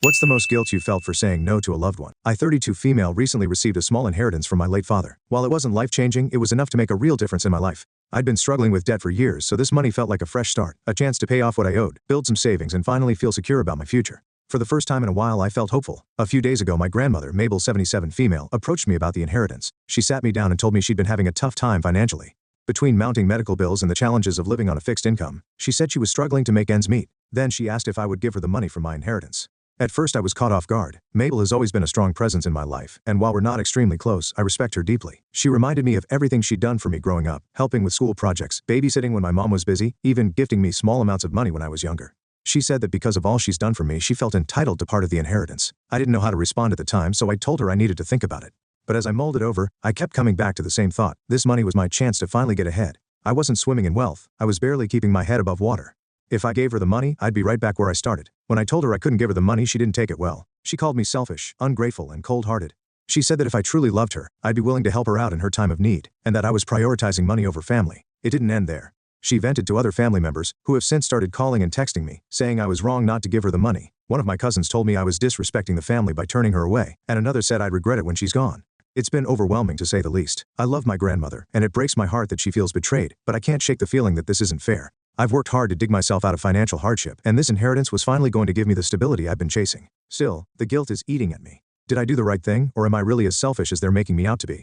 What's the most guilt you felt for saying no to a loved one? I, 32 female, recently received a small inheritance from my late father. While it wasn't life-changing, it was enough to make a real difference in my life. I'd been struggling with debt for years, so this money felt like a fresh start, a chance to pay off what I owed, build some savings, and finally feel secure about my future. For the first time in a while, I felt hopeful. A few days ago, my grandmother, Mabel, 77 female, approached me about the inheritance. She sat me down and told me she'd been having a tough time financially. Between mounting medical bills and the challenges of living on a fixed income, she said she was struggling to make ends meet. Then she asked if I would give her the money from my inheritance. At first I was caught off guard. Mabel has always been a strong presence in my life, and while we're not extremely close, I respect her deeply. She reminded me of everything she'd done for me growing up, helping with school projects, babysitting when my mom was busy, even gifting me small amounts of money when I was younger. She said that because of all she's done for me, she felt entitled to part of the inheritance. I didn't know how to respond at the time, so I told her I needed to think about it. But as I mulled it over, I kept coming back to the same thought. This money was my chance to finally get ahead. I wasn't swimming in wealth. I was barely keeping my head above water. If I gave her the money, I'd be right back where I started. When I told her I couldn't give her the money, she didn't take it well. She called me selfish, ungrateful, and cold-hearted. She said that if I truly loved her, I'd be willing to help her out in her time of need, and that I was prioritizing money over family. It didn't end there. She vented to other family members, who have since started calling and texting me, saying I was wrong not to give her the money. One of my cousins told me I was disrespecting the family by turning her away, and another said I'd regret it when she's gone. It's been overwhelming, to say the least. I love my grandmother, and it breaks my heart that she feels betrayed, but I can't shake the feeling that this isn't fair. I've worked hard to dig myself out of financial hardship, and this inheritance was finally going to give me the stability I've been chasing. Still, the guilt is eating at me. Did I do the right thing, or am I really as selfish as they're making me out to be?